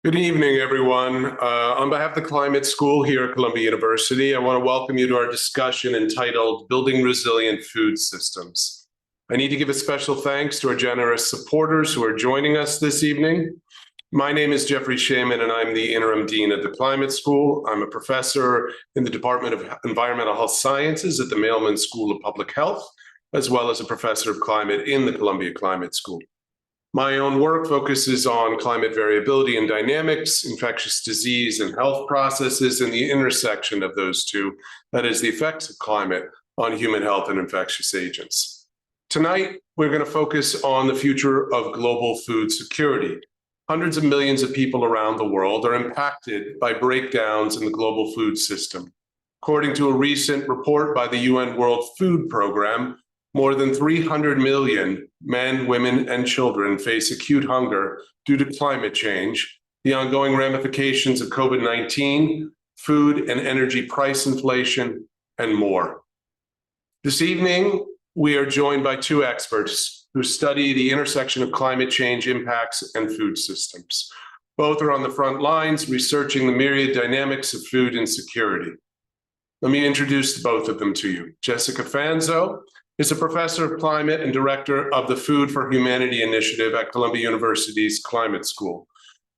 Good evening, everyone. On behalf of the Climate School here at Columbia University, I want to welcome you to our discussion entitled Building Resilient Food Systems. I need to give a special thanks to our generous supporters who are joining us this evening. My name is Jeffrey Shaman, and I'm the Interim Dean at the Climate School. I'm a professor in the Department of Environmental Health Sciences at the Mailman School of Public Health, as well as a professor of climate in the Columbia Climate School. My own work focuses on climate variability and dynamics, infectious disease and health processes, and the intersection of those two, that is, the effects of climate on human health and infectious agents. Tonight, we're going to focus on the future of global food security. Hundreds of millions of people around the world are impacted by breakdowns in the global food system. According to a recent report by the UN World Food Programme, more than 300 million men, women, and children face acute hunger due to climate change, the ongoing ramifications of COVID-19, food and energy price inflation, and more. This evening, we are joined by two experts who study the intersection of climate change impacts and food systems. Both are on the front lines researching the myriad dynamics of food insecurity. Let me introduce both of them to you. Jessica Fanzo is a professor of climate and director of the Food for Humanity Initiative at Columbia University's Climate School.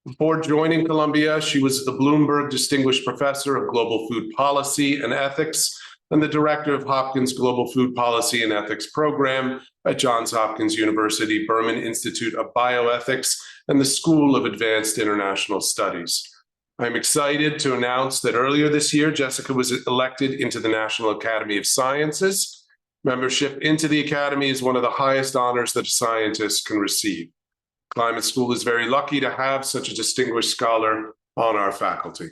Before joining Columbia, she was the Bloomberg Distinguished Professor of Global Food Policy and Ethics and the director of Hopkins Global Food Policy and Ethics Program at Johns Hopkins University Berman Institute of Bioethics and the School of Advanced International Studies. I'm excited to announce that earlier this year, Jessica was elected into the National Academy of Sciences. Membership into the Academy is one of the highest honors that a scientist can receive. Climate School is very lucky to have such a distinguished scholar on our faculty.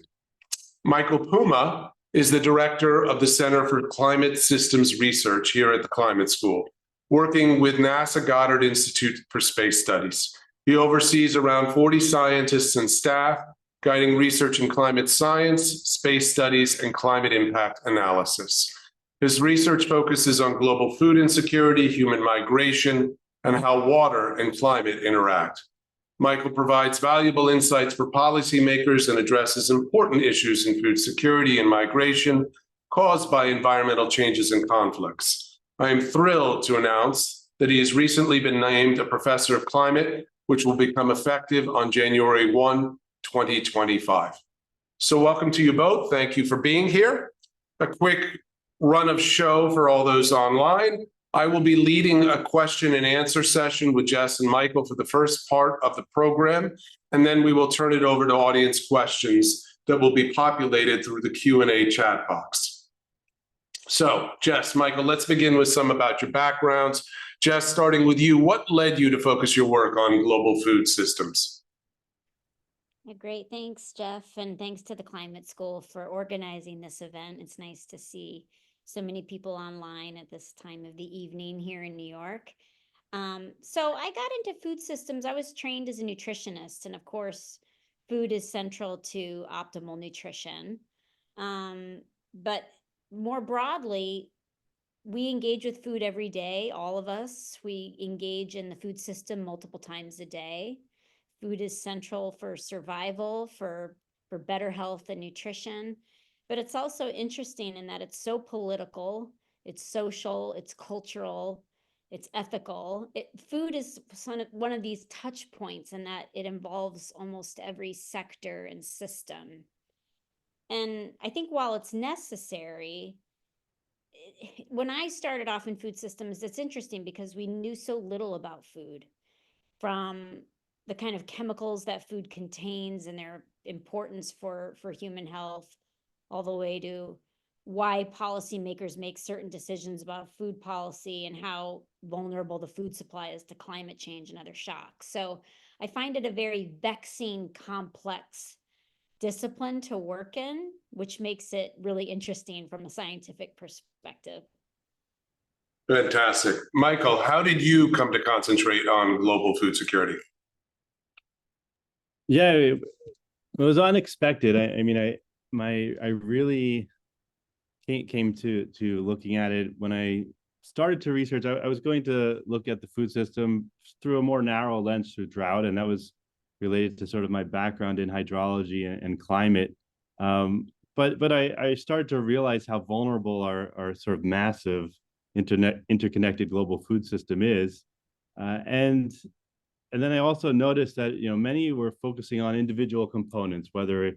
Michael Puma is the director of the Center for Climate Systems Research here at the Climate School, working with NASA Goddard Institute for Space Studies. He oversees around 40 scientists and staff, guiding research in climate science, space studies, and climate impact analysis. His research focuses on global food insecurity, human migration, and how water and climate interact. Michael provides valuable insights for policymakers and addresses important issues in food security and migration caused by environmental changes and conflicts. I am thrilled to announce that he has recently been named a professor of climate, which will become effective on January 1, 2025. So welcome to you both. Thank you for being here. A quick run of show for all those online. I will be leading a question and answer session with Jess and Michael for the first part of the program, and then we will turn it over to audience questions that will be populated through the Q&A chat box. So, Jess, Michael, let's begin with some about your backgrounds. Jess, starting with you, what led you to focus your work on global food systems? Great, thanks, Jeff, and thanks to the Climate School for organizing this event. It's nice to see so many people online at this time of the evening here in New York. So I got into food systems. I was trained as a nutritionist, and of course, food is central to optimal nutrition. But more broadly, we engage with food every day, all of us. We engage in the food system multiple times a day. Food is central for survival, for better health and nutrition. But it's also interesting in that it's so political, it's social, it's cultural, it's ethical. Food is one of these touch points in that it involves almost every sector and system. And I think while it's necessary, when I started off in food systems, it's interesting because we knew so little about food, from the kind of chemicals that food contains and their importance for human health, all the way to why policymakers make certain decisions about food policy and how vulnerable the food supply is to climate change and other shocks. So I find it a very vexing, complex discipline to work in, which makes it really interesting from a scientific perspective. Fantastic. Michael, how did you come to concentrate on global food security? Yeah, it was unexpected. I really came to looking at it when I started to research. I was going to look at the food system through a more narrow lens through drought, and that was related to sort of my background in hydrology and climate. But I started to realize how vulnerable our sort of massive interconnected global food system is. And then I also noticed that, you know, many were focusing on individual components, whether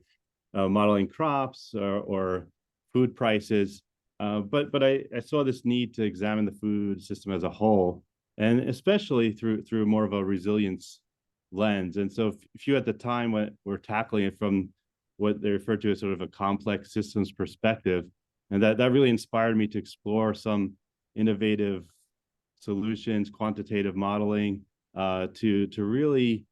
modeling crops or food prices. But I saw this need to examine the food system as a whole, and especially through more of a resilience lens. And so if you at the time when we're tackling it from what they refer to as sort of a complex systems perspective, and that really inspired me to explore some innovative solutions, quantitative modeling, to really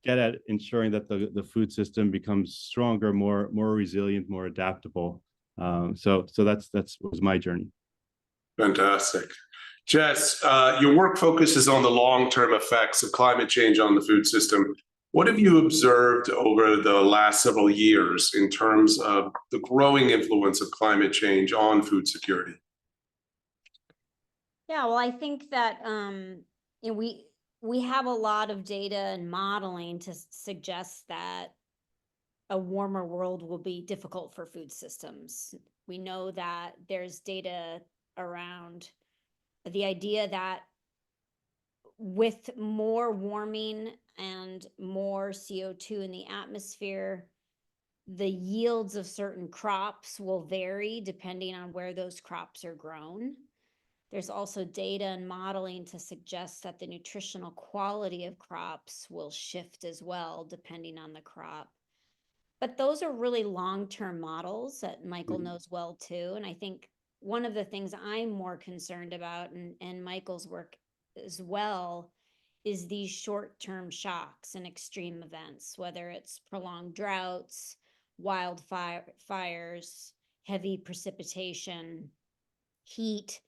get at ensuring that the food system becomes stronger, more resilient, more adaptable. So that's was my journey. Fantastic. Jess, your work focuses on the long-term effects of climate change on the food system. What have you observed over the last several years in terms of the growing influence of climate change on food security? Yeah, well, I think that you know, we have a lot of data and modeling to suggest that a warmer world will be difficult for food systems. We know that there's data around the idea that with more warming and more CO2 in the atmosphere, the yields of certain crops will vary depending on where those crops are grown. There's also data and modeling to suggest that the nutritional quality of crops will shift as well, depending on the crop. But those are really long-term models that Michael knows well too. And I think one of the things I'm more concerned about, and Michael's work as well, is these short-term shocks and extreme events, whether it's prolonged droughts, wildfires, heavy precipitation, heat.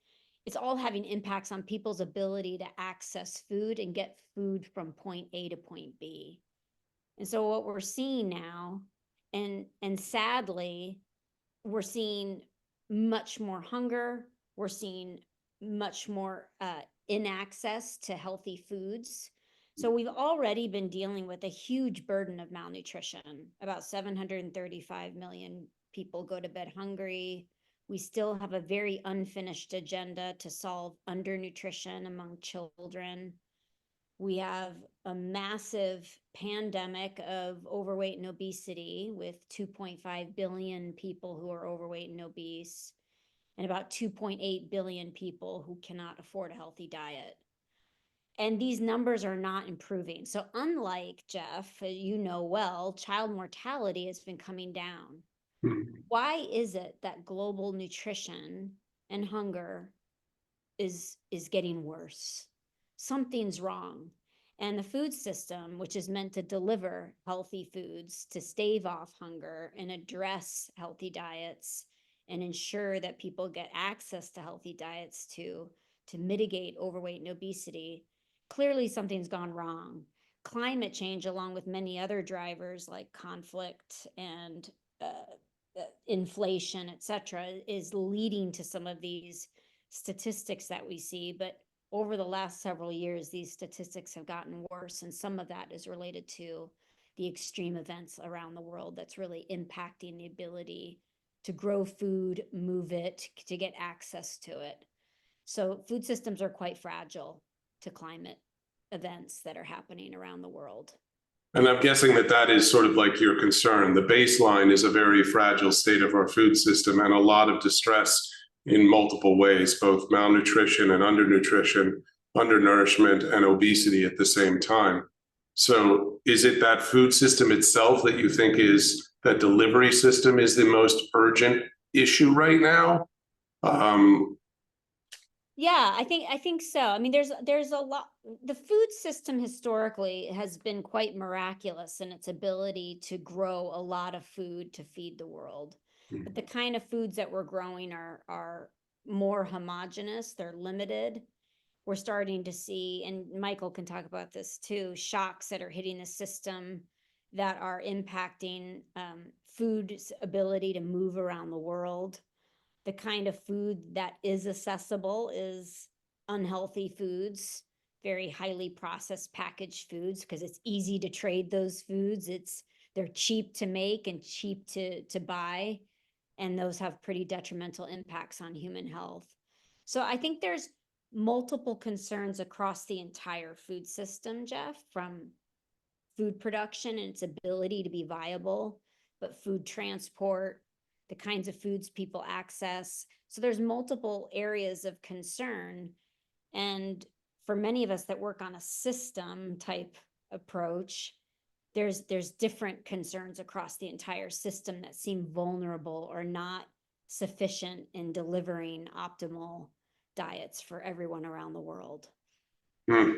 It's all having impacts on people's ability to access food and get food from point A to point B. And so what we're seeing now, and sadly, we're seeing much more hunger. We're seeing much more inaccess to healthy foods. So we've already been dealing with a huge burden of malnutrition. About 735 million people go to bed hungry. We still have a very unfinished agenda to solve undernutrition among children. We have a massive pandemic of overweight and obesity with 2.5 billion people who are overweight and obese, and about 2.8 billion people who cannot afford a healthy diet. And these numbers are not improving. So unlike Jeff, you know well, child mortality has been coming down. Why is it that global nutrition and hunger is getting worse? Something's wrong. And the food system, which is meant to deliver healthy foods, to stave off hunger and address healthy diets and ensure that people get access to healthy diets to mitigate overweight and obesity, clearly something's gone wrong. Climate change, along with many other drivers like conflict and inflation, et cetera, is leading to some of these statistics that we see. But over the last several years, these statistics have gotten worse, and some of that is related to the extreme events around the world that's really impacting the ability to grow food, move it, to get access to it. So food systems are quite fragile to climate events that are happening around the world. And I'm guessing that is sort of like your concern. The baseline is a very fragile state of our food system and a lot of distress in multiple ways, both malnutrition and undernutrition, undernourishment and obesity at the same time. So is it that food system itself that you think is, that delivery system is the most urgent issue right now? Yeah, I think so. I mean, there's a lot. The food system historically has been quite miraculous in its ability to grow a lot of food to feed the world. But the kind of foods that we're growing are more homogeneous, they're limited. We're starting to see, and Michael can talk about this too, shocks that are hitting the system that are impacting food's ability to move around the world. The kind of food that is accessible is unhealthy foods very highly processed packaged foods because it's easy to trade those foods. They're cheap to make and cheap to buy, and those have pretty detrimental impacts on human health. So I think there's multiple concerns across the entire food system, Jeff, from food production and its ability to be viable, but food transport, the kinds of foods people access. So there's multiple areas of concern. And for many of us that work on a system type approach, there's different concerns across the entire system that seem vulnerable or not sufficient in delivering optimal diets for everyone around the world. Hmm.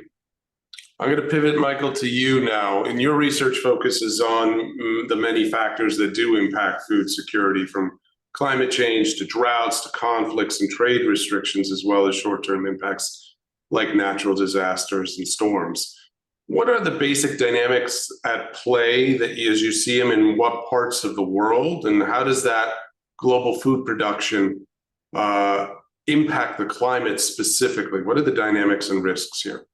I'm going to pivot, Michael, to you now. And your research focuses on the many factors that do impact food security, from climate change to droughts to conflicts and trade restrictions, as well as short-term impacts like natural disasters and storms. What are the basic dynamics at play that, as you see them, in what parts of the world, and how does that global food production impact the climate specifically? What are the dynamics and risks here?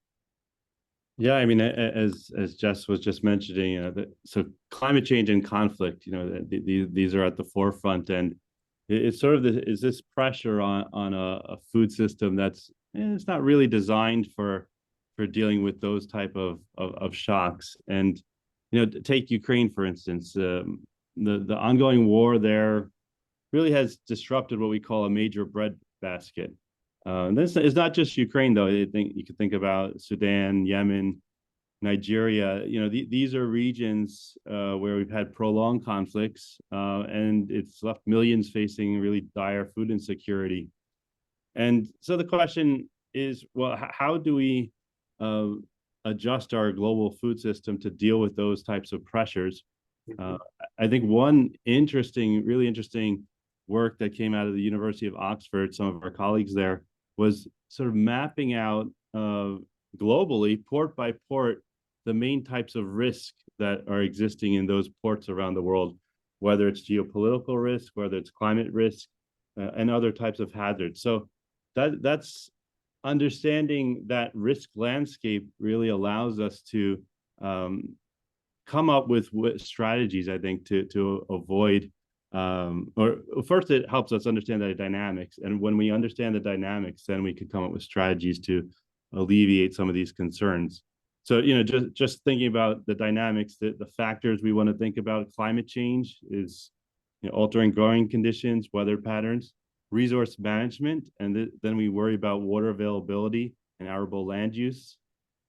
Yeah, I mean, as Jess was just mentioning, so climate change and conflict, these are at the forefront, and it's sort of is this pressure on a food system that's it's not really designed for dealing with those type of shocks. And take Ukraine for instance. The ongoing war there really has disrupted what we call a major breadbasket. And this is not just Ukraine, though. I think you could think about Sudan, Yemen, Nigeria. These are regions where we've had prolonged conflicts, and it's left millions facing really dire food insecurity. And so the question is, well, how do we adjust our global food system to deal with those types of pressures? I think one really interesting work that came out of the University of Oxford, some of our colleagues there, was sort of mapping out globally, port by port, the main types of risk that are existing in those ports around the world, whether it's geopolitical risk, whether it's climate risk, and other types of hazards. So that's understanding that risk landscape really allows us to come up with strategies, I think, to avoid or first, it helps us understand the dynamics. And when we understand the dynamics, then we can come up with strategies to alleviate some of these concerns. So, just thinking about the dynamics, the factors we want to think about: climate change is altering growing conditions, weather patterns, resource management, and then we worry about water availability and arable land use.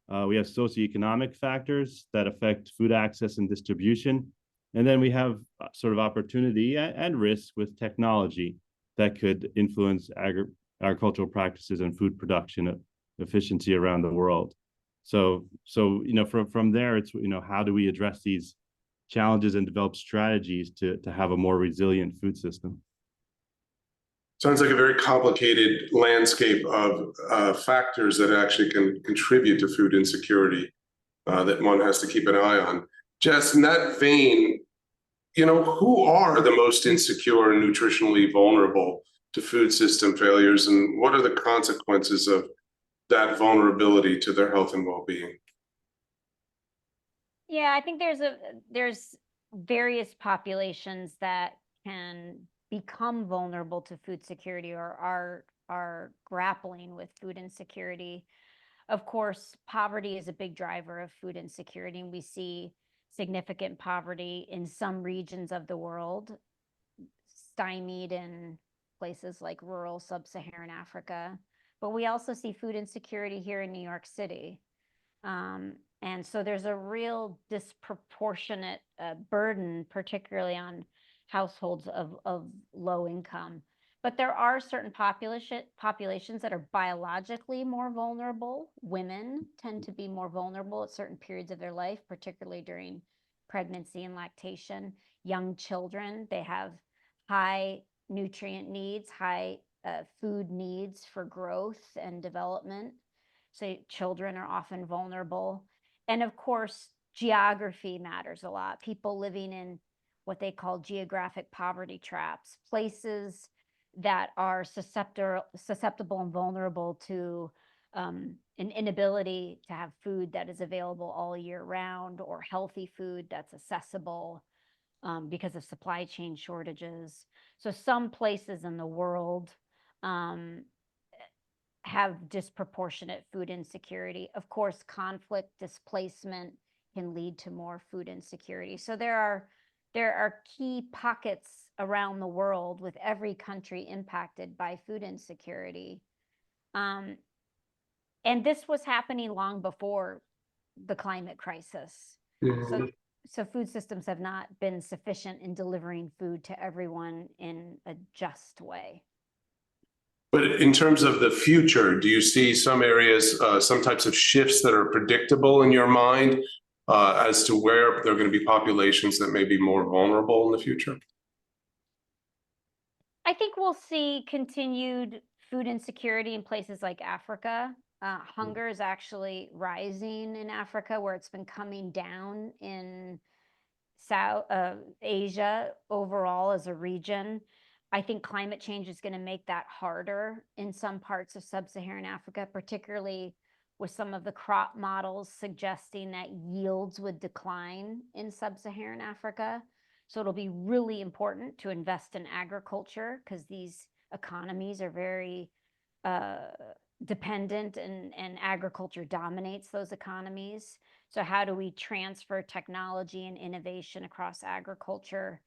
We have socioeconomic factors that affect food access and distribution. And then we have sort of opportunity and risk with technology that could influence agricultural practices and food production efficiency around the world. So from there, it's how do we address these challenges and develop strategies to have a more resilient food system? Sounds like a very complicated landscape of factors that actually can contribute to food insecurity that one has to keep an eye on. Jess, in that vein, who are the most insecure and nutritionally vulnerable to food system failures, and what are the consequences of that vulnerability to their health and well-being? Yeah, I think there's various populations that can become vulnerable to food security or are grappling with food insecurity. Of course, poverty is a big driver of food insecurity, and we see significant poverty in some regions of the world, stymied in places like rural sub-Saharan Africa. But we also see food insecurity here in New York City. And so there's a real disproportionate burden, particularly on households of low income. But there are certain populations that are biologically more vulnerable. Women tend to be more vulnerable at certain periods of their life, particularly during pregnancy and lactation. Young children, they have high nutrient needs, high food needs for growth and development. So children are often vulnerable. And of course, geography matters a lot. People living in what they call geographic poverty traps, places that are susceptible and vulnerable to an inability to have food that is available all year round or healthy food that's accessible because of supply chain shortages. So some places in the world have disproportionate food insecurity. Of course, conflict, displacement can lead to more food insecurity. So there are key pockets around the world with every country impacted by food insecurity. And this was happening long before the climate crisis. So food systems have not been sufficient in delivering food to everyone in a just way. But in terms of the future, do you see some areas, some types of shifts that are predictable in your mind as to where there are going to be populations that may be more vulnerable in the future? I think we'll see continued food insecurity in places like Africa. Hunger is actually rising in Africa, where it's been coming down in South Asia overall as a region. I think climate change is going to make that harder in some parts of sub-Saharan Africa, particularly with some of the crop models suggesting that yields would decline in sub-Saharan Africa. So it'll be really important to invest in agriculture because these economies are very dependent, and agriculture dominates those economies. So how do we transfer technology and innovation across agriculture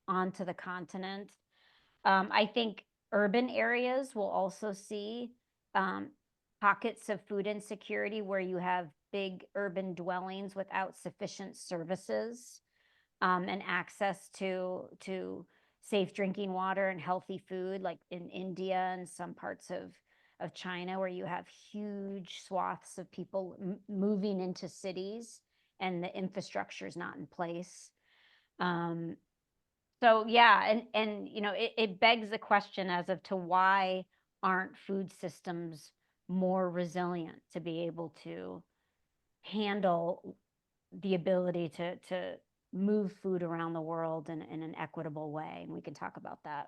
onto the continent? I think urban areas will also see pockets of food insecurity where you have big urban dwellings without sufficient services and access to safe drinking water and healthy food, like in India and some parts of China, where you have huge swaths of people moving into cities and the infrastructure is not in place. So yeah, and you know, it begs the question as of to why aren't food systems more resilient to be able to handle the ability to move food around the world in an equitable way. And we can talk about that.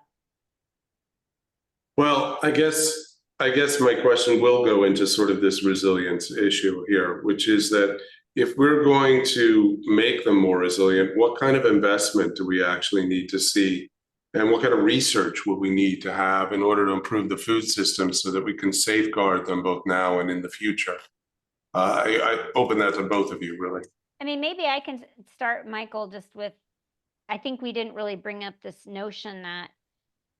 Well, I guess my question will go into sort of this resilience issue here, which is that if we're going to make them more resilient, what kind of investment do we actually need to see? And what kind of research will we need to have in order to improve the food system so that we can safeguard them both now and in the future? I open that to both of you, really. I mean, maybe I can start, Michael, just with, I think we didn't really bring up this notion that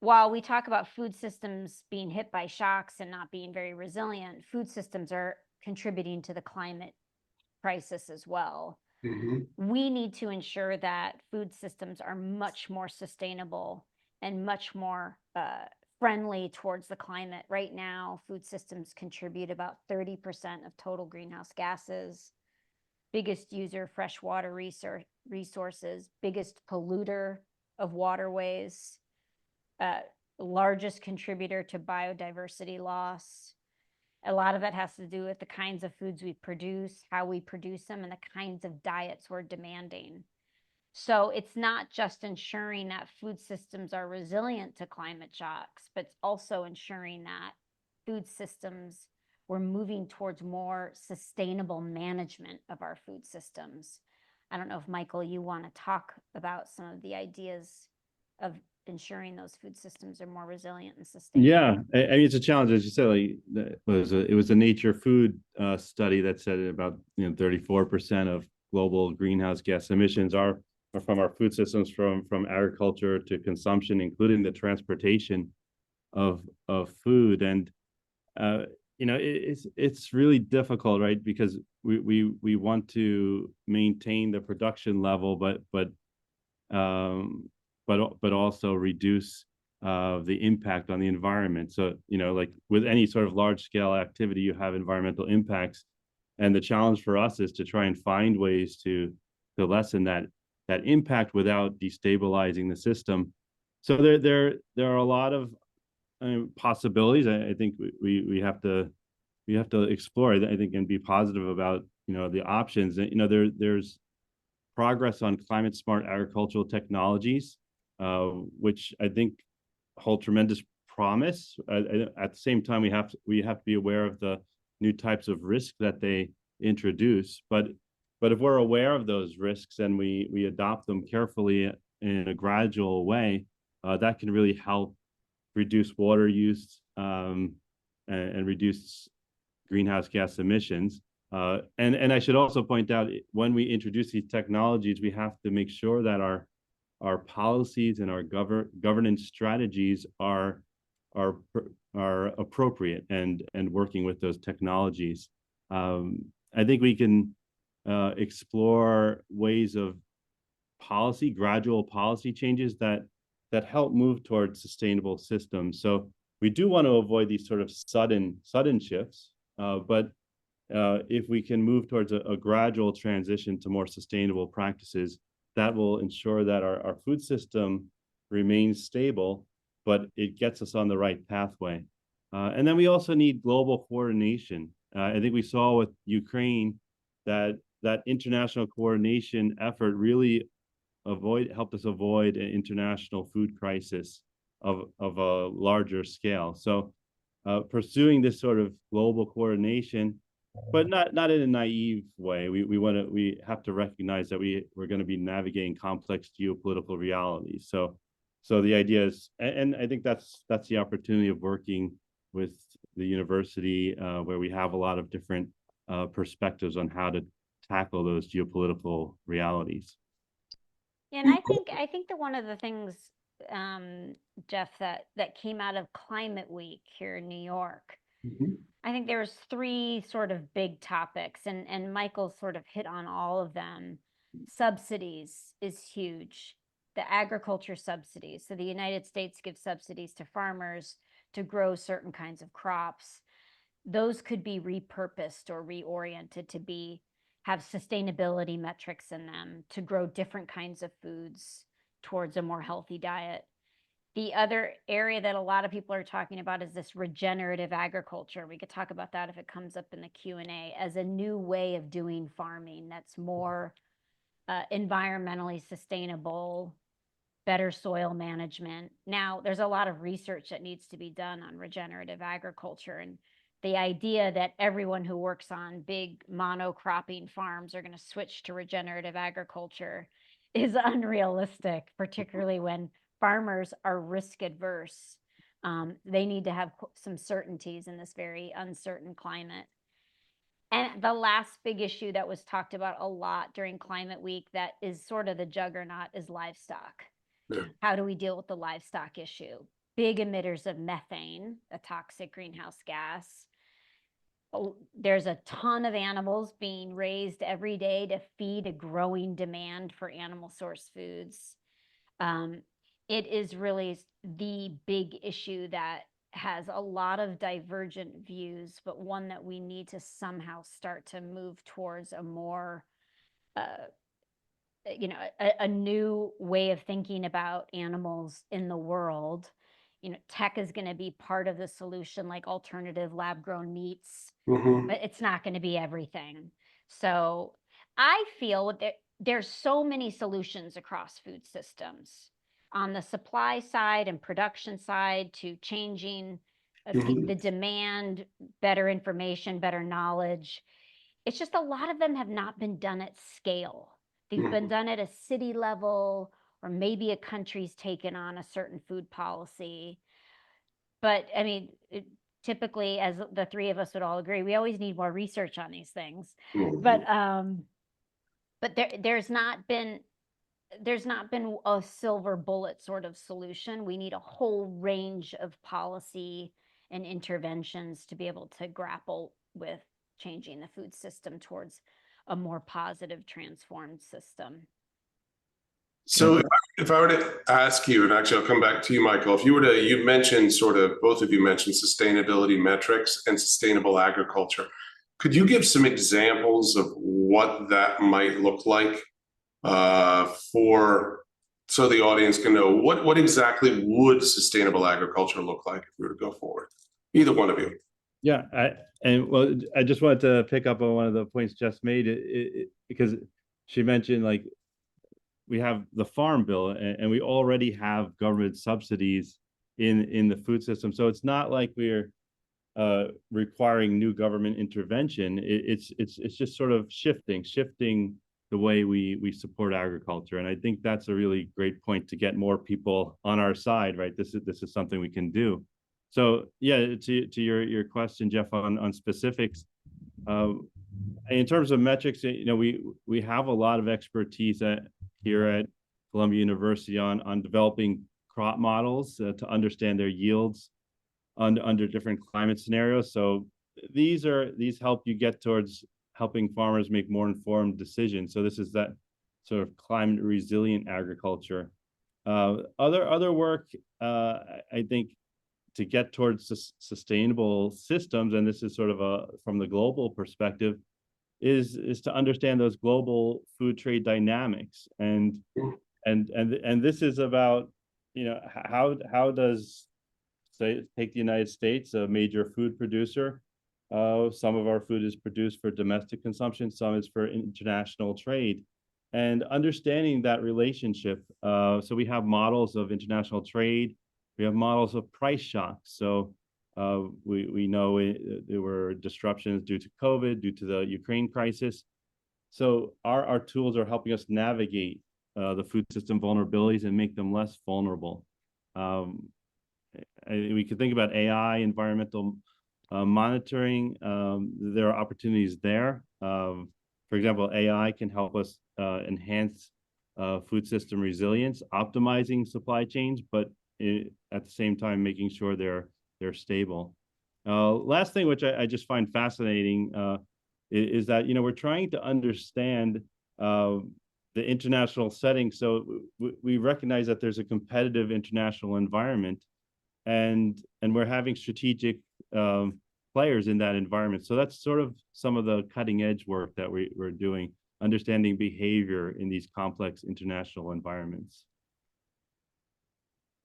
while we talk about food systems being hit by shocks and not being very resilient, food systems are contributing to the climate crisis as well. We need to ensure that food systems are much more sustainable and much more friendly towards the climate. Right now, food systems contribute about 30% of total greenhouse gases, biggest user of freshwater resources, biggest polluter of waterways, largest contributor to biodiversity loss. A lot of that has to do with the kinds of foods we produce, how we produce them, and the kinds of diets we're demanding. So it's not just ensuring that food systems are resilient to climate shocks, but it's also ensuring that food systems, we're moving towards more sustainable management of our food systems. I don't know if, Michael, you want to talk about some of the ideas of ensuring those food systems are more resilient and sustainable. Yeah, I mean, it's a challenge, as you said. Like, it was a Nature Food study that said about 34% of global greenhouse gas emissions are from our food systems, from agriculture to consumption, including the transportation of food. And it's really difficult, right? Because we want to maintain the production level, but also reduce the impact on the environment. So, like with any sort of large scale activity, you have environmental impacts. And the challenge for us is to try and find ways to lessen that impact without destabilizing the system. So there are a lot of possibilities. I think we have to explore, I think, and be positive about the options. There's progress on climate smart agricultural technologies, which I think hold tremendous promise. At the same time, we have to be aware of the new types of risk that they introduce. But if we're aware of those risks and we adopt them carefully in a gradual way, that can really help reduce water use and reduce greenhouse gas emissions. And I should also point out, when we introduce these technologies, we have to make sure that our policies and our governance strategies are appropriate and working with those technologies. I think we can explore ways of gradual policy changes that help move towards sustainable systems. So we do want to avoid these sort of sudden shifts, but if we can move towards a gradual transition to more sustainable practices, that will ensure that our food system remains stable, but it gets us on the right pathway. And then we also need global coordination. I think we saw with Ukraine that international coordination effort really helped us avoid an international food crisis of a larger scale. So pursuing this sort of global coordination, but not in a naive way. We have to recognize that we're going to be navigating complex geopolitical realities. So the idea is, and I think that's the opportunity of working with the university, where we have a lot of different perspectives on how to tackle those geopolitical realities. And I think that one of the things, Jeff, that came out of Climate Week here in New York, I think there was 3 sort of big topics, and Michael sort of hit on all of them. Subsidies is huge. The agriculture subsidies. So the United States gives subsidies to farmers to grow certain kinds of crops. Those could be repurposed or reoriented to have sustainability metrics in them, to grow different kinds of foods towards a more healthy diet. The other area that a lot of people are talking about is this regenerative agriculture. We could talk about that if it comes up in the Q&A, as a new way of doing farming that's more environmentally sustainable, better soil management. Now, there's a lot of research that needs to be done on regenerative agriculture, and the idea that everyone who works on big monocropping farms are going to switch to regenerative agriculture is unrealistic, particularly when farmers are risk adverse. They need to have some certainties in this very uncertain climate. And the last big issue that was talked about a lot during Climate Week that is sort of the juggernaut is livestock. Yeah. How do we deal with the livestock issue? Big emitters of methane, a toxic greenhouse gas. There's a ton of animals being raised every day to feed a growing demand for animal source foods. It is really the big issue that has a lot of divergent views, but one that we need to somehow start to move towards a more, a new way of thinking about animals in the world. Tech is going to be part of the solution, like alternative lab-grown meats, but it's not going to be everything. So I feel that there's so many solutions across food systems, on the supply side and production side, to changing the demand, better information, better knowledge. It's just a lot of them have not been done at scale. They've been done at a city level, or maybe a country's taken on a certain food policy. But I mean, typically, as the 3 of us would all agree, we always need more research on these things. But there's not been a silver bullet sort of solution. We need a whole range of policy and interventions to be able to grapple with changing the food system towards a more positive, transformed system. So if I were to ask you, and actually I'll come back to you, Michael, you mentioned both of you mentioned sustainability metrics and sustainable agriculture. Could you give some examples of what that might look like so the audience can know what exactly would sustainable agriculture look like if we were to go forward? Either one of you. Yeah, I just wanted to pick up on one of the points Jess made, because she mentioned, like, we have the Farm Bill, and we already have government subsidies in the food system. So it's not like we're requiring new government intervention. It's just sort of shifting the way we support agriculture. And I think that's a really great point to get more people on our side, right? This is something we can do. So yeah, to your question, Jeff, on specifics, in terms of metrics, we have a lot of expertise here at Columbia University on developing crop models to understand their yields under different climate scenarios. So these help you get towards helping farmers make more informed decisions. So this is that sort of climate resilient agriculture. Other work, I think, to get towards sustainable systems, and this is sort of from the global perspective, is to understand those global food trade dynamics. And this is about, how does, say, take the United States, a major food producer. Some of our food is produced for domestic consumption, some is for international trade. And understanding that relationship, so we have models of international trade, we have models of price shocks. So we know there were disruptions due to COVID, due to the Ukraine crisis. So our tools are helping us navigate the food system vulnerabilities and make them less vulnerable. We could think about AI, environmental monitoring. There are opportunities there. For example, AI can help us enhance food system resilience, optimizing supply chains, but at the same time making sure they're stable. Last thing, which I just find fascinating, is that we're trying to understand the international setting. So we recognize that there's a competitive international environment, and we're having strategic players in that environment. So that's sort of some of the cutting edge work that we're doing, understanding behavior in these complex international environments.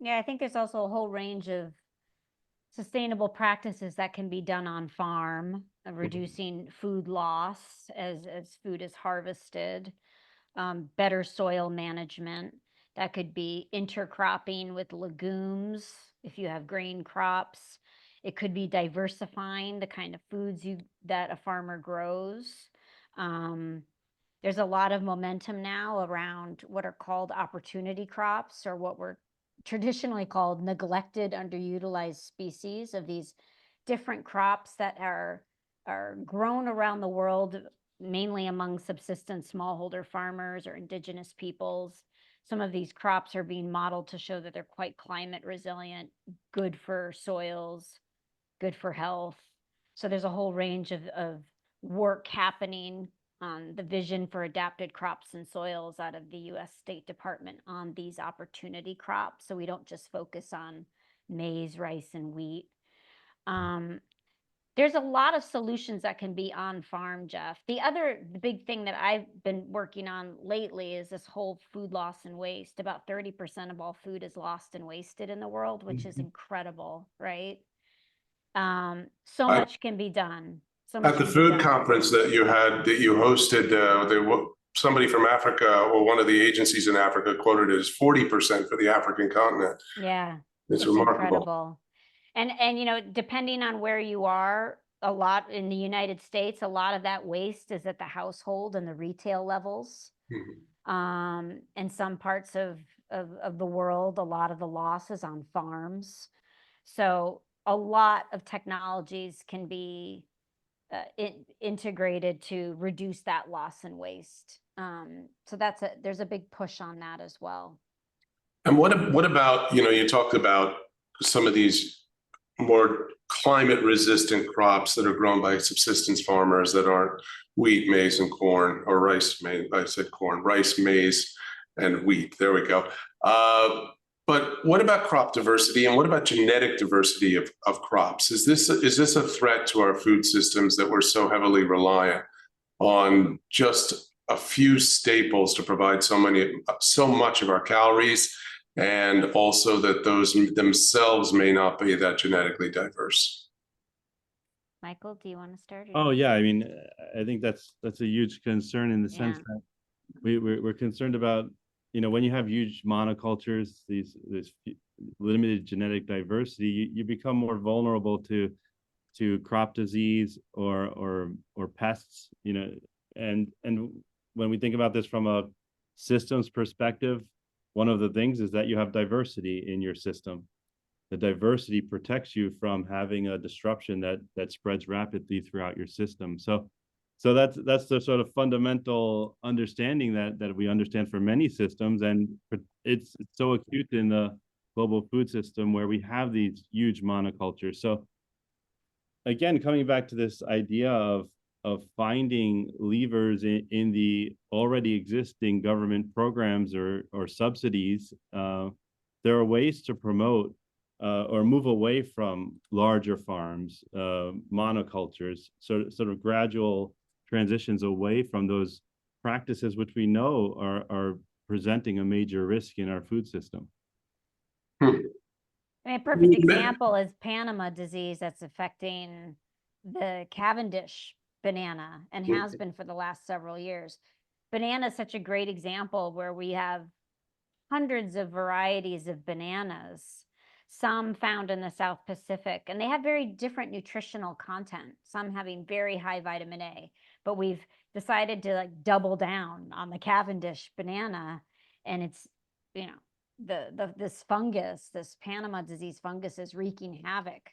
Yeah, I think there's also a whole range of sustainable practices that can be done on farm, reducing food loss as food is harvested, better soil management. That could be intercropping with legumes if you have grain crops. It could be diversifying the kind of foods that a farmer grows. There's a lot of momentum now around what are called opportunity crops, or what were traditionally called neglected, underutilized species of these different crops that are grown around the world, mainly among subsistence smallholder farmers or indigenous peoples. Some of these crops are being modeled to show that they're quite climate resilient, good for soils, good for health. So there's a whole range of work happening on the vision for adapted crops and soils out of the U.S. State Department on these opportunity crops. So we don't just focus on maize, rice, and wheat. There's a lot of solutions that can be on farm, Jeff. The big thing that I've been working on lately is this whole food loss and waste. About 30% of all food is lost and wasted in the world, which is incredible, right? So much can be done. At the food conference that you hosted, somebody from Africa, or one of the agencies in Africa, quoted it as 40% for the African continent. Yeah, it's remarkable. Incredible. And depending on where you are, a lot in the United States, a lot of that waste is at the household and the retail levels. In some parts of the world, a lot of the loss is on farms. So a lot of technologies can be integrated to reduce that loss and waste. So there's a big push on that as well. And what about, you talked about some of these more climate resistant crops that are grown by subsistence farmers that aren't wheat, maize, and corn, or rice, maize, I said corn, rice, maize, and wheat. There we go. But what about crop diversity, and what about genetic diversity of crops? Is this a threat to our food systems that we're so heavily reliant on just a few staples to provide so much of our calories, and also that those themselves may not be that genetically diverse? Michael, do you want to start? Oh yeah, I mean, I think that's a huge concern in the sense that we're concerned about, when you have huge monocultures, this limited genetic diversity, you become more vulnerable to to crop disease or pests, and when we think about this from a systems perspective, one of the things is that you have diversity in your system. The diversity protects you from having a disruption that spreads rapidly throughout your system. So that's the sort of fundamental understanding that we understand for many systems, and it's so acute in the global food system where we have these huge monocultures. So again, coming back to this idea of finding levers in the already existing government programs or subsidies, there are ways to promote or move away from larger farms, monocultures, sort of gradual transitions away from those practices which we know are presenting a major risk in our food system. I mean, a perfect example is Panama disease that's affecting the Cavendish banana and has been for the last several years. Banana is such a great example where we have hundreds of varieties of bananas, some found in the South Pacific, and they have very different nutritional content, some having very high vitamin A, but we've decided to like double down on the Cavendish banana, and it's, this fungus, this Panama disease fungus, is wreaking havoc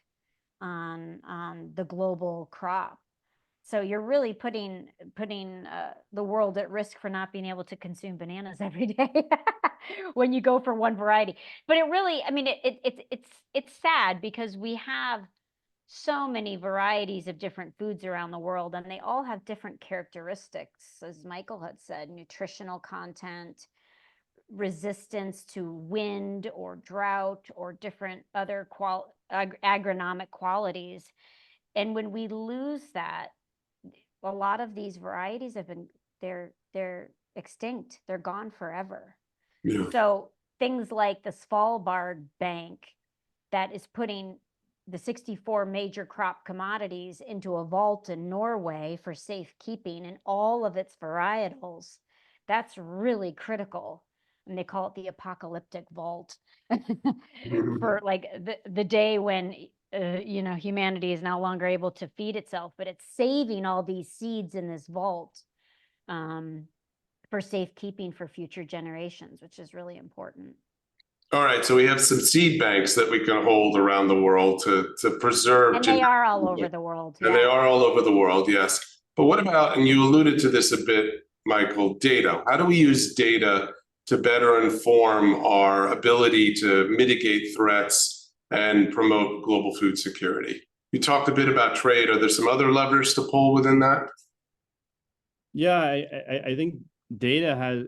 on the global crop. So you're really putting the world at risk for not being able to consume bananas every day when you go for one variety. But it really, I mean, it's sad because we have so many varieties of different foods around the world, and they all have different characteristics, as Michael had said, nutritional content, resistance to wind or drought or different other agronomic qualities. And when we lose that, a lot of these varieties have been, they're extinct, they're gone forever. Yeah. So things like the Svalbard Bank that is putting the 64 major crop commodities into a vault in Norway for safekeeping and all of its varietals, that's really critical. And they call it the apocalyptic vault for like the day when humanity is no longer able to feed itself, but it's saving all these seeds in this vault for safekeeping for future generations, which is really important. All right, so we have some seed banks that we can hold around the world to preserve. And they are all over the world. And they are all over the world, yes. But what about, and you alluded to this a bit, Michael, data? How do we use data to better inform our ability to mitigate threats and promote global food security? You talked a bit about trade. Are there some other levers to pull within that? Yeah, I think data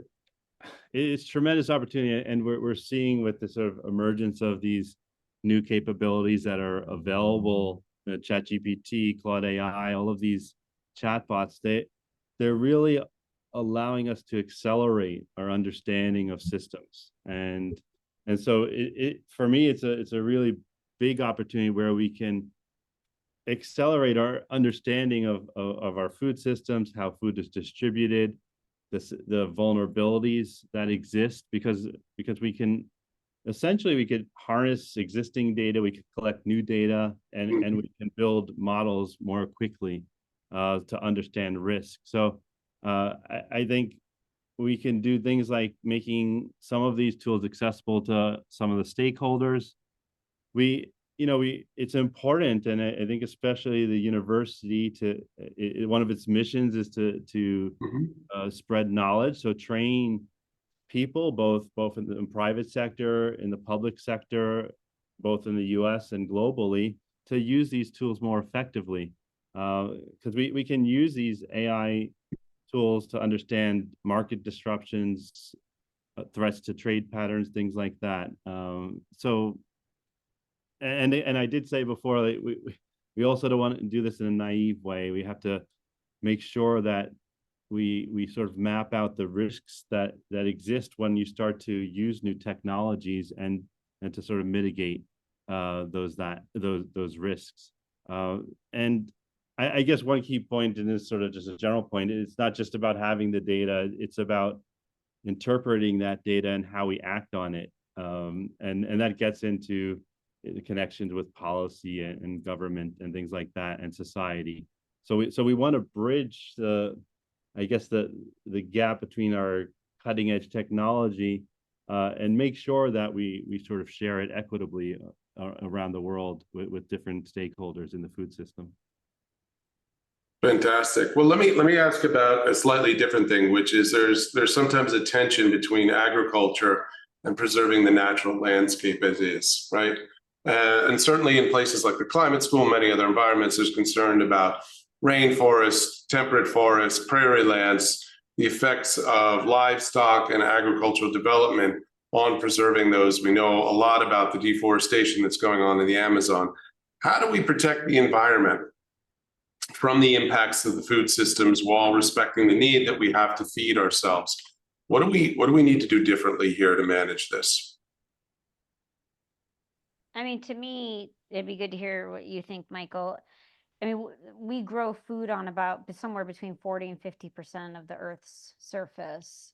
it's tremendous opportunity, and we're seeing with the sort of emergence of these new capabilities that are available, ChatGPT, Claude AI, all of these chatbots, they're really allowing us to accelerate our understanding of systems. And so for me, it's a really big opportunity where we can accelerate our understanding of our food systems, how food is distributed, the vulnerabilities that exist, because we can essentially, we could harness existing data, we could collect new data, and we can build models more quickly to understand risk. So I think we can do things like making some of these tools accessible to some of the stakeholders. It's important, and I think especially the university one of its missions is to spread knowledge, so train people both in the private sector, in the public sector, both in the US and globally, to use these tools more effectively, because we can use these AI tools to understand market disruptions, threats to trade patterns, things like that. And I did say before that we also don't want to do this in a naive way. We have to make sure that we sort of map out the risks that exist when you start to use new technologies and to sort of mitigate those risks. And I guess one key point, and this is sort of just a general point, it's not just about having the data, it's about interpreting that data and how we act on it. And that gets into the connections with policy and government and things like that and society. So we want to bridge I guess the gap between our cutting edge technology and make sure that we sort of share it equitably around the world with different stakeholders in the food system. Fantastic. Well, let me ask about a slightly different thing, which is there's sometimes a tension between agriculture and preserving the natural landscape as is, right? And certainly in places like the climate school, many other environments, there's concern about rainforests, temperate forests, prairie lands, the effects of livestock and agricultural development on preserving those. We know a lot about the deforestation that's going on in the Amazon. How do we protect the environment from the impacts of the food systems while respecting the need that we have to feed ourselves? What do we need to do differently here to manage this? I mean, to me, it'd be good to hear what you think, Michael. I mean, we grow food on about somewhere between 40 and 50% of the Earth's surface,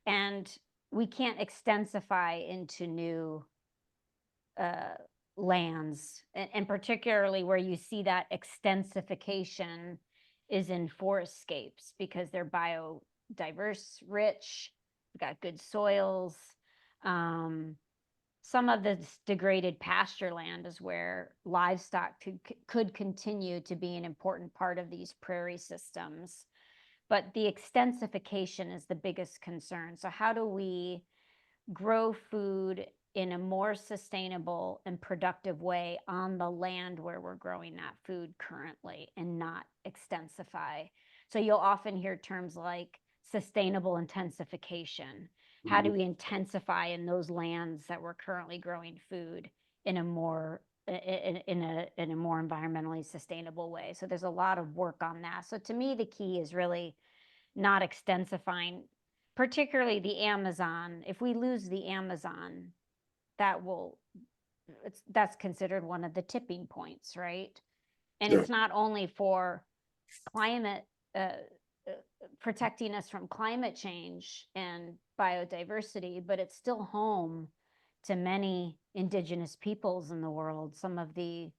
and we can't extensify into new lands, and particularly where you see that extensification is in forestscapes because they're biodiverse, rich, we've got good soils. Some of this degraded pasture land is where livestock could continue to be an important part of these prairie systems. But the extensification is the biggest concern. So how do we grow food in a more sustainable and productive way on the land where we're growing that food currently and not extensify? So you'll often hear terms like sustainable intensification. How do we intensify in those lands that we're currently growing food in a more environmentally sustainable way? So there's a lot of work on that. So to me, the key is really not extensifying, particularly the Amazon. If we lose the Amazon, that's considered one of the tipping points, right? And it's not only for climate, protecting us from climate change and biodiversity, but it's still home to many indigenous peoples in the world. Some of the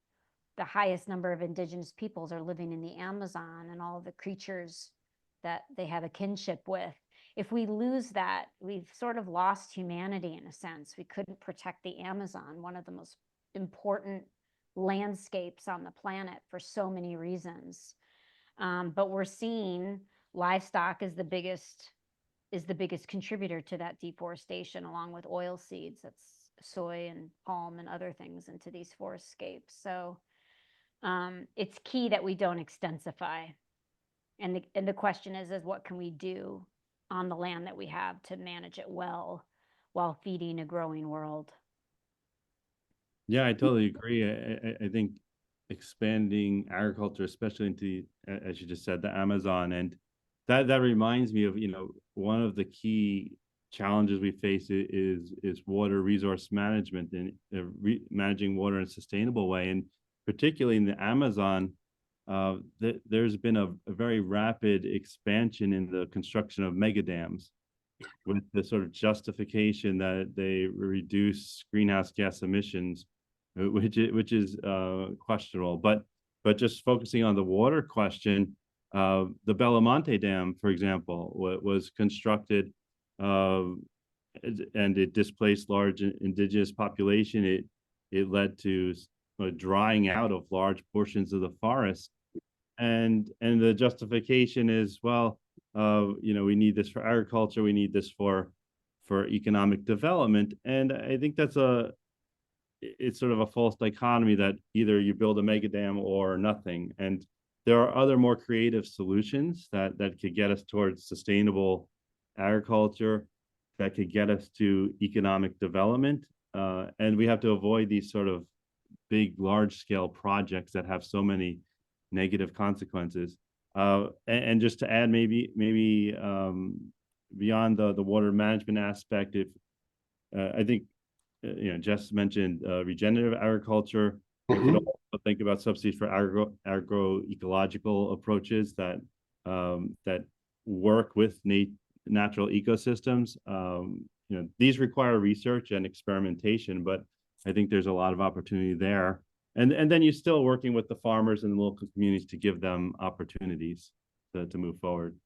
highest number of indigenous peoples are living in the Amazon and all of the creatures that they have a kinship with. If we lose that, we've sort of lost humanity in a sense. We couldn't protect the Amazon, one of the most important landscapes on the planet, for so many reasons. But we're seeing livestock is the biggest contributor to that deforestation, along with oil seeds. That's soy and palm and other things into these forestscapes. So it's key that we don't extensify. And the question is what can we do on the land that we have to manage it well while feeding a growing world? Yeah, I totally agree. I think expanding agriculture, especially into, as you just said, the Amazon, and that reminds me of, one of the key challenges we face is water resource management and managing water in a sustainable way. And particularly in the Amazon, there's been a very rapid expansion in the construction of mega dams, with the sort of justification that they reduce greenhouse gas emissions, which is questionable. But just focusing on the water question, the Belamonte Dam, for example, was constructed and it displaced large indigenous population. It led to a drying out of large portions of the forest, and the justification is, well, we need this for agriculture, we need this for economic development. And I think it's sort of a false dichotomy that either you build a mega dam or nothing. And there are other more creative solutions that could get us towards sustainable agriculture, that could get us to economic development. And we have to avoid these sort of big, large scale projects that have so many negative consequences. And just to add, maybe beyond the water management aspect, if I think Jess mentioned regenerative agriculture. We could also think about subsidies for agroecological approaches that work with natural ecosystems. These require research and experimentation, but I think there's a lot of opportunity there. And then you're still working with the farmers and the local communities to give them opportunities to move forward.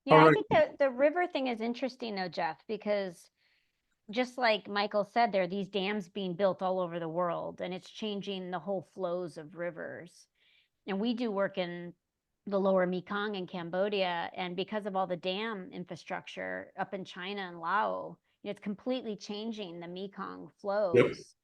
Yeah, All I right. think the river thing is interesting though, Jeff, because just like Michael said, there are these dams being built all over the world, and it's changing the whole flows of rivers. And we do work in the lower Mekong in Cambodia, and because of all the dam infrastructure up in China and Laos, it's completely changing the Mekong flows.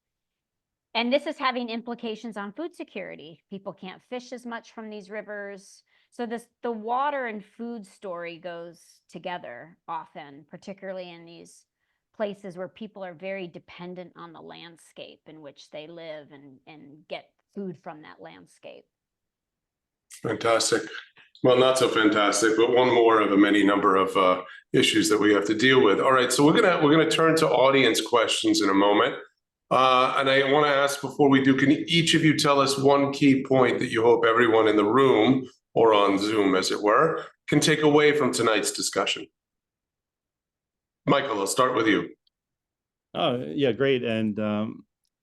And this is having implications on food security. People can't fish as much from these rivers. So the water and food story goes together often, particularly in these places where people are very dependent on the landscape in which they live and get food from that landscape. Fantastic. Well, not so fantastic, but one more of a many number of issues that we have to deal with. All right, so we're gonna turn to audience questions in a moment. And I want to ask before we do, can each of you tell us one key point that you hope everyone in the room or on Zoom, as it were, can take away from tonight's discussion? Michael, I'll start with you. Oh, yeah, great. And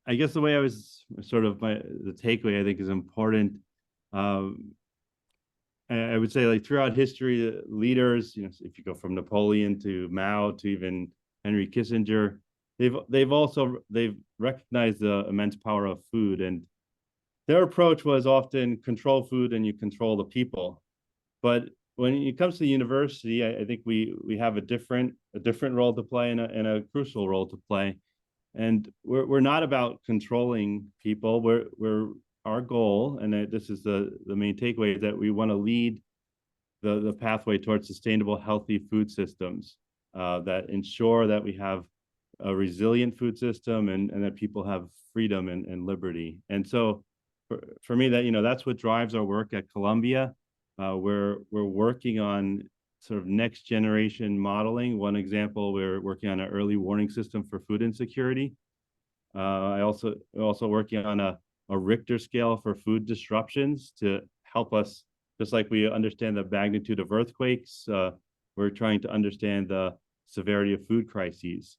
I guess the way I was the takeaway I think is important. I would say, like, throughout history, the leaders, if you go from Napoleon to Mao to even Henry Kissinger, they've recognized the immense power of food, and their approach was often control food and you control the people. But when it comes to the university, I think we have a different role to play and a crucial role to play. And we're not about controlling people. We're our goal, and this is the main takeaway, is that we want to lead the pathway towards sustainable, healthy food systems that ensure that we have a resilient food system and that people have freedom and liberty. And so for me, that's what drives our work at Columbia. We're working on sort of next generation modeling. One example, we're working on an early warning system for food insecurity. We're also working on a Richter scale for food disruptions to help us, just like we understand the magnitude of earthquakes, we're trying to understand the severity of food crises.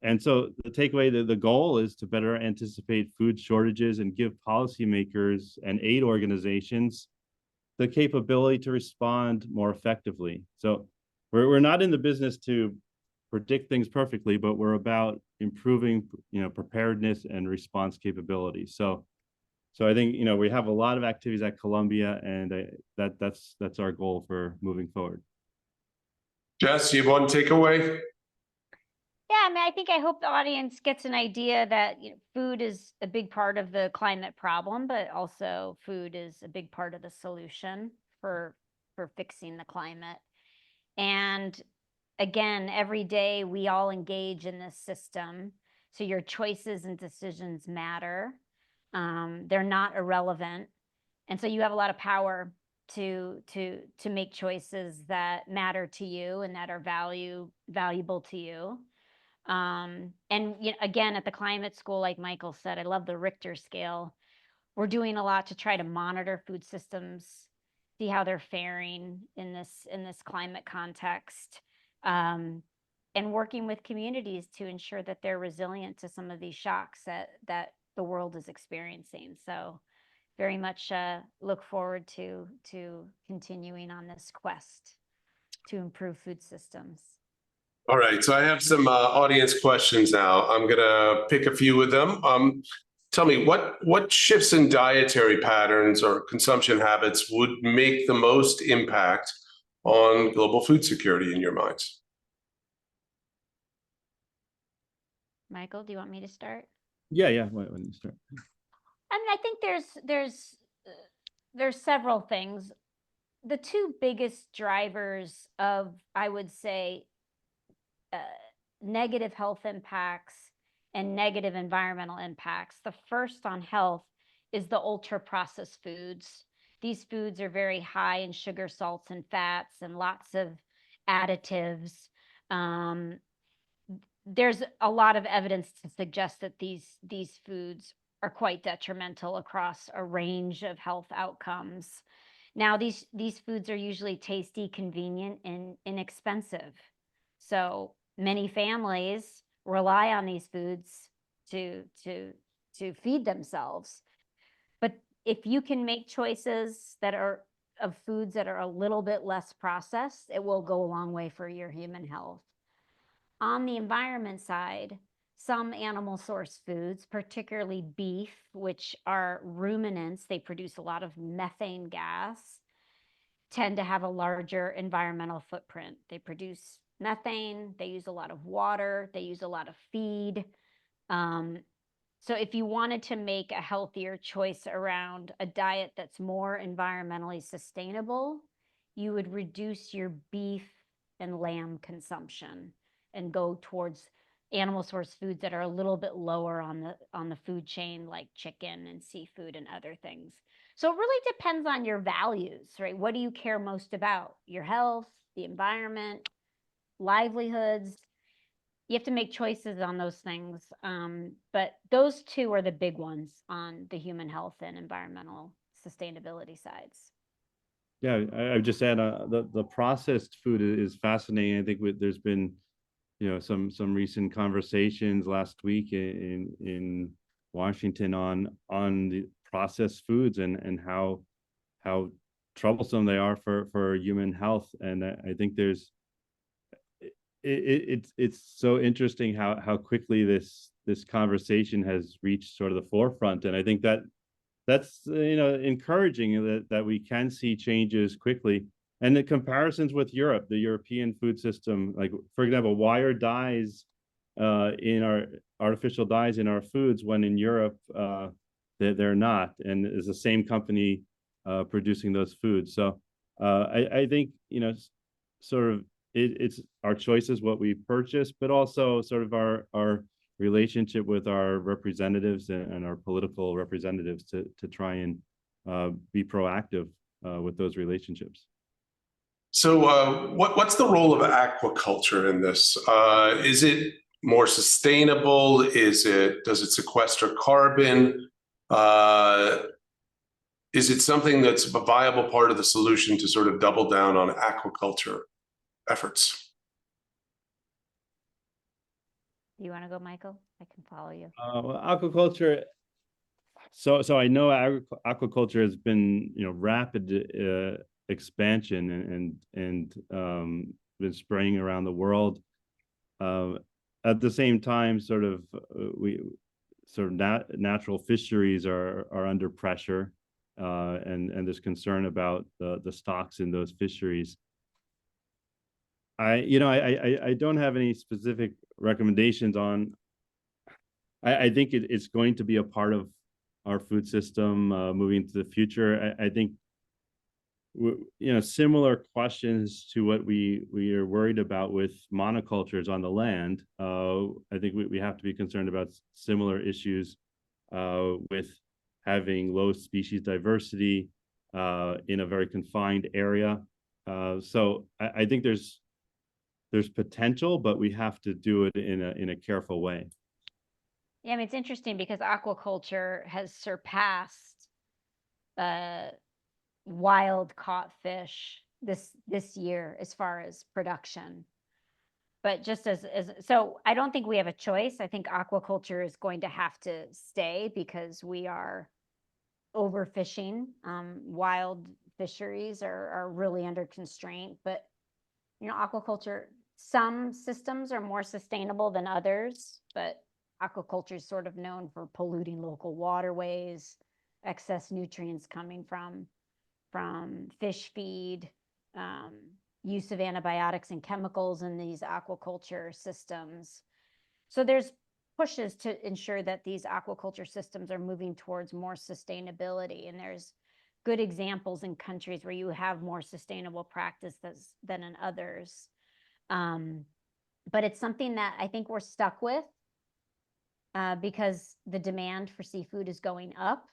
And so the takeaway, the goal is to better anticipate food shortages and give policymakers and aid organizations the capability to respond more effectively. So we're not in the business to predict things perfectly, but we're about improving, preparedness and response capabilities. So I think, we have a lot of activities at Columbia, and that's our goal for moving forward. Jess, you have one takeaway? Yeah, I hope the audience gets an idea that food is a big part of the climate problem, but also food is a big part of the solution for fixing the climate. And again, every day we all engage in this system, so your choices and decisions matter. They're not irrelevant, and so you have a lot of power to make choices that matter to you and that are valuable to you. And again, at the climate school, like Michael said, I love the Richter scale. We're doing a lot to try to monitor food systems, see how they're faring in this climate context, and working with communities to ensure that they're resilient to some of these shocks that the world is experiencing. So very much look forward to continuing on this quest to improve food systems. All right, so I have some audience questions now. I'm gonna pick a few of them. Tell me, what shifts in dietary patterns or consumption habits would make the most impact on global food security in your minds? Michael, do you want me to start? Yeah. Why don't you start? I think there's several things. The two biggest drivers of, I would say, negative health impacts and negative environmental impacts. The first on health is the ultra processed foods. These foods are very high in sugar, salts, and fats, and lots of additives. There's a lot of evidence to suggest that these foods are quite detrimental across a range of health outcomes. Now, these foods are usually tasty, convenient, and inexpensive. So many families rely on these foods to feed themselves. But if you can make choices that are of foods that are a little bit less processed, it will go a long way for your human health. On the environment side, some animal source foods, particularly beef, which are ruminants, they produce a lot of methane gas, tend to have a larger environmental footprint. They produce methane, they use a lot of water, they use a lot of feed. So if you wanted to make a healthier choice around a diet that's more environmentally sustainable, you would reduce your beef and lamb consumption and go towards animal source foods that are a little bit lower on the food chain, like chicken and seafood and other things. So it really depends on your values, right? What do you care most about? Your health, the environment, livelihoods. You have to make choices on those things. But those two are the big ones on the human health and environmental sustainability sides. Yeah, I would just add the processed food is fascinating. I think there's been, some recent conversations last week in Washington on the processed foods and how troublesome they are for human health. And I think it's so interesting how quickly this conversation has reached sort of the forefront. And I think that's encouraging that we can see changes quickly. And the comparisons with Europe, the European food system, like for example, why are dyes in our artificial dyes in our foods when in Europe they're not, and it's the same company producing those foods. So I think sort of it's our choices what we purchase, but also sort of our relationship with our representatives and our political representatives to try and be proactive with those relationships. So what's the role of aquaculture in this? Is it more sustainable? Does it sequester carbon? Is it something that's a viable part of the solution to sort of double down on aquaculture efforts? You want to go, Michael? I can follow you. Well, aquaculture. So I know aquaculture has been rapid expansion and been spreading around the world. At the same time, natural fisheries are under pressure, and there's concern about the stocks in those fisheries. I don't have any specific recommendations on. I think it's going to be a part of our food system moving into the future. I think similar questions to what we are worried about with monocultures on the land. I think we have to be concerned about similar issues with having low species diversity in a very confined area. So I think there's potential, but we have to do it in a careful way. Yeah, I mean, it's interesting because aquaculture has surpassed wild caught fish this year as far as production. But just so I don't think we have a choice. I think aquaculture is going to have to stay because we are overfishing. Wild fisheries are really under constraint, but aquaculture, some systems are more sustainable than others, but aquaculture is sort of known for polluting local waterways, excess nutrients coming from fish feed, use of antibiotics and chemicals in these aquaculture systems. So there's pushes to ensure that these aquaculture systems are moving towards more sustainability. And there's good examples in countries where you have more sustainable practices than in others. But it's something that I think we're stuck with because the demand for seafood is going up.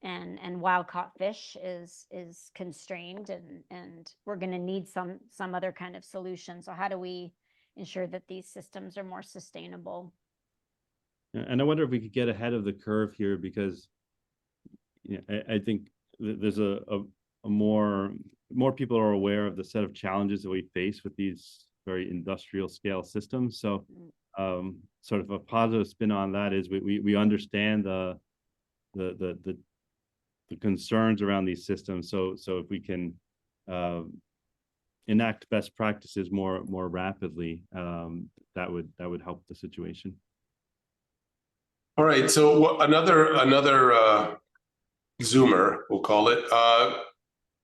And wild caught fish is constrained, and we're going to need some other kind of solution. So how do we ensure that these systems are more sustainable? And I wonder if we could get ahead of the curve here, because I think there's a more people are aware of the set of challenges that we face with these very industrial scale systems. So sort of a positive spin on that is we understand the concerns around these systems. So if we can enact best practices more rapidly, that would help the situation. All right. So another Zoomer, we'll call it,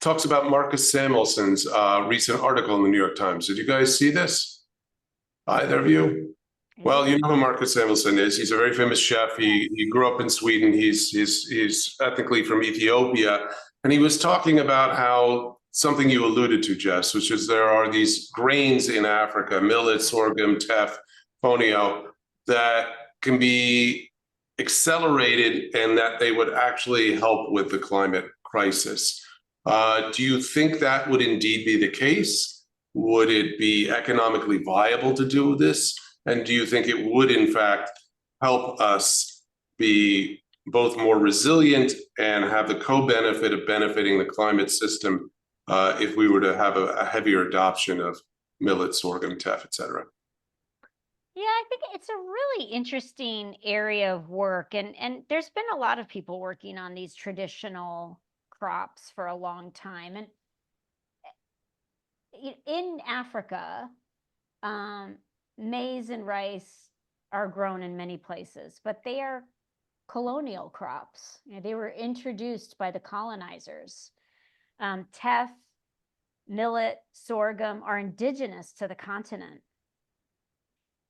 talks about Marcus Samuelson's recent article in the New York Times. Did you guys see this? Either of you? Well, you know who Marcus Samuelsson is. He's a very famous chef. He grew up in Sweden. He's ethnically from Ethiopia, and he was talking about how something you alluded to, Jess, which is there are these grains in Africa, millet, sorghum, teff, fonio, that can be accelerated and that they would actually help with the climate crisis. Do you think that would indeed be the case? Would it be economically viable to do this? And do you think it would, in fact, help us be both more resilient and have the co-benefit of benefiting the climate system if we were to have a heavier adoption of millet, sorghum, teff, et cetera? Yeah, I think it's a really interesting area of work. And there's been a lot of people working on these traditional crops for a long time. And in Africa, maize and rice are grown in many places, but they are colonial crops. They were introduced by the colonizers. Teff, millet, sorghum are indigenous to the continent.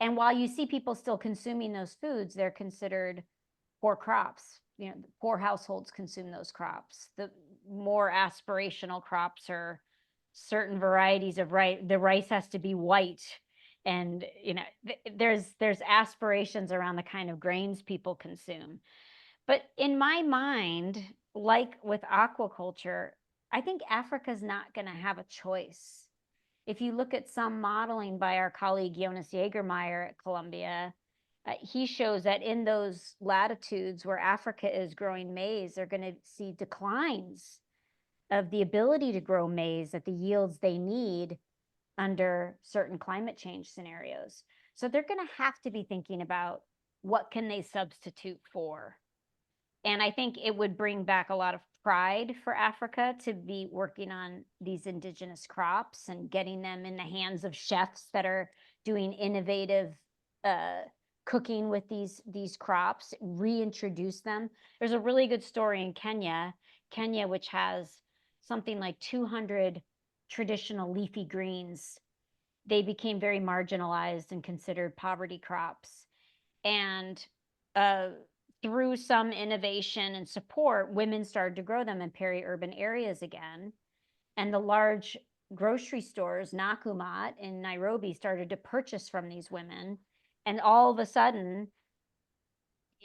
And while you see people still consuming those foods, they're considered poor crops. Poor households consume those crops. The more aspirational crops are certain varieties of rice. The rice has to be white. And, there's aspirations around the kind of grains people consume. But in my mind, like with aquaculture, I think Africa's not going to have a choice. If you look at some modeling by our colleague Jonas Jägermeyer at Columbia, he shows that in those latitudes where Africa is growing maize, they're going to see declines of the ability to grow maize at the yields they need under certain climate change scenarios. So they're going to have to be thinking about what can they substitute for. And I think it would bring back a lot of pride for Africa to be working on these indigenous crops and getting them in the hands of chefs that are doing innovative cooking with these crops, reintroduce them. There's a really good story in Kenya, which has something like 200 traditional leafy greens. They became very marginalized and considered poverty crops. And through some innovation and support, women started to grow them in peri-urban areas again. And the large grocery stores, Nakumatt in Nairobi, started to purchase from these women. And all of a sudden,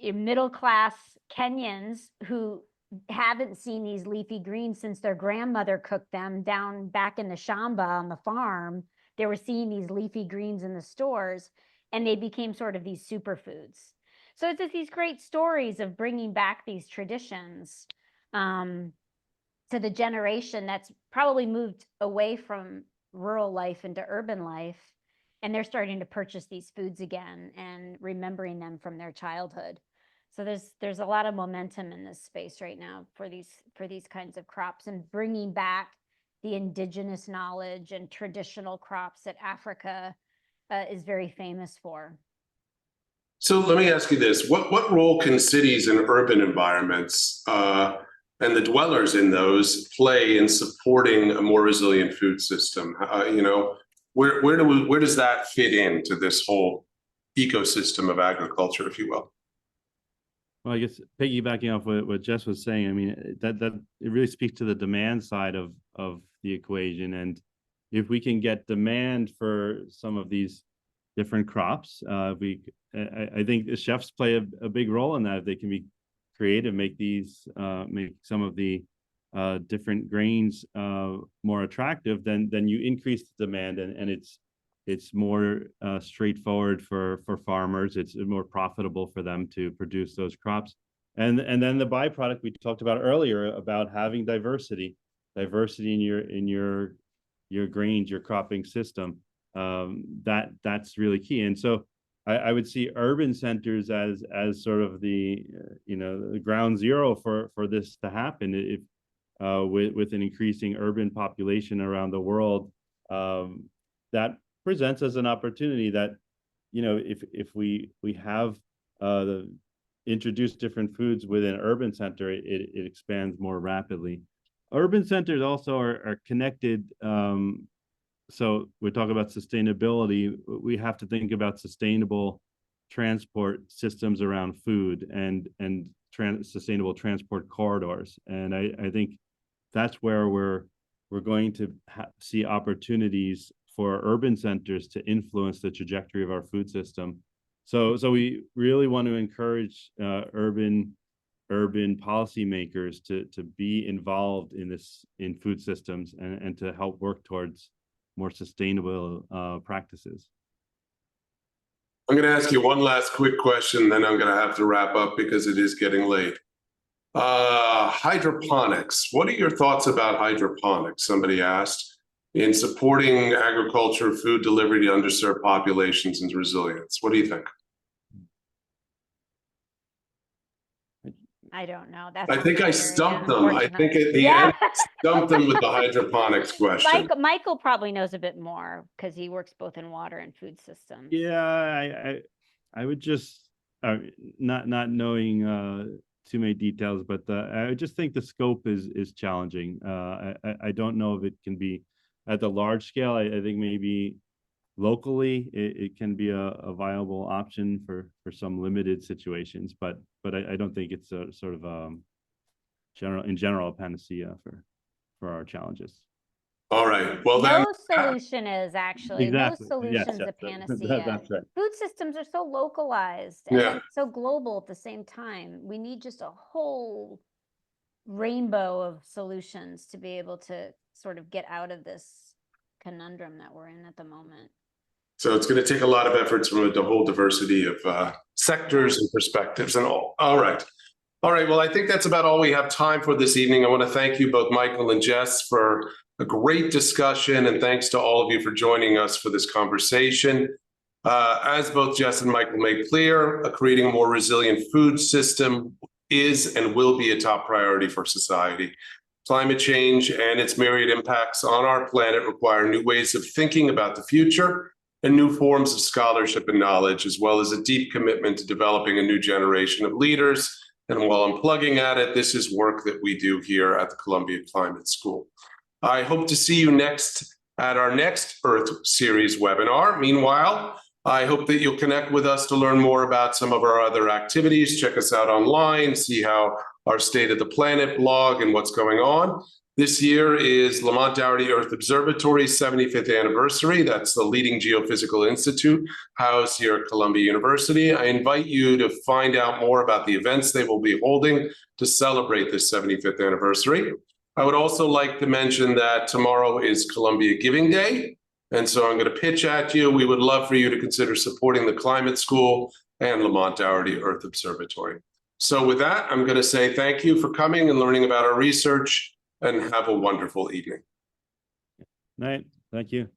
middle-class Kenyans who haven't seen these leafy greens since their grandmother cooked them down back in the Shamba on the farm, they were seeing these leafy greens in the stores, and they became sort of these superfoods. So it's just these great stories of bringing back these traditions to the generation that's probably moved away from rural life into urban life, and they're starting to purchase these foods again and remembering them from their childhood. So there's a lot of momentum in this space right now for these kinds of crops, and bringing back the indigenous knowledge and traditional crops that Africa is very famous for. So let me ask you this: what role can cities and urban environments and the dwellers in those play in supporting a more resilient food system? Where does that fit into this whole ecosystem of agriculture, if you will? Well, I guess piggybacking off what Jess was saying, I mean, that it really speaks to the demand side of the equation. And if we can get demand for some of these different crops, I think the chefs play a big role in that. If they can be creative, make some of the different grains more attractive, then you increase the demand, and it's more straightforward for farmers. It's more profitable for them to produce those crops. And then the byproduct we talked about earlier about having diversity in your grains, your cropping system. That's really key. And so I would see urban centers as sort of the the ground zero for this to happen. If with an increasing urban population around the world, that presents as an opportunity that if we have introduce different foods within an urban center, it expands more rapidly. Urban centers also are connected. So we're talking about sustainability. We have to think about sustainable transport systems around food and sustainable transport corridors. And I think that's where we're going to see opportunities for urban centers to influence the trajectory of our food system. So we really want to encourage urban policymakers to be involved in food systems and to help work towards more sustainable practices. I'm going to ask you one last quick question, then I'm going to have to wrap up because it is getting late. Hydroponics. What are your thoughts about hydroponics? Somebody asked, in supporting agriculture, food delivery to underserved populations and resilience. What do you think? I don't know. That's I think I stumped them. I think at the end, stumped them with the hydroponics question. Michael probably knows a bit more because he works both in water and food systems. Yeah, I would just not knowing too many details, but I just think the scope is challenging. I don't know if it can be at the large scale. I think maybe locally it can be a viable option for some limited situations, but I don't think it's a sort of general a panacea for our challenges. All right. Well, no solution is actually exactly. No solution's a panacea. That's right. Food systems are so localized and so global at the same time. We need just a whole rainbow of solutions to be able to sort of get out of this conundrum that we're in at the moment. So it's going to take a lot of efforts from the whole diversity of sectors and perspectives and all. All right. Well, I think that's about all we have time for this evening. I want to thank you both, Michael and Jess, for a great discussion, and thanks to all of you for joining us for this conversation. As both Jess and Michael made clear, creating a more resilient food system is and will be a top priority for society. Climate change and its myriad impacts on our planet require new ways of thinking about the future and new forms of scholarship and knowledge, as well as a deep commitment to developing a new generation of leaders. And while I'm plugging at it, this is work that we do here at the Columbia Climate School. I hope to see you next at our next Earth Series webinar. Meanwhile, I hope that you'll connect with us to learn more about some of our other activities. Check us out online, see how our State of the Planet blog and what's going on. This year is Lamont Doherty Earth Observatory's 75th anniversary. That's the leading geophysical institute housed here at Columbia University. I invite you to find out more about the events they will be holding to celebrate this 75th anniversary. I would also like to mention that tomorrow is Columbia Giving Day. And so I'm going to pitch at you. We would love for you to consider supporting the Climate School and Lamont Doherty Earth Observatory. So with that, I'm going to say thank you for coming and learning about our research, and have a wonderful evening. Night. Thank you.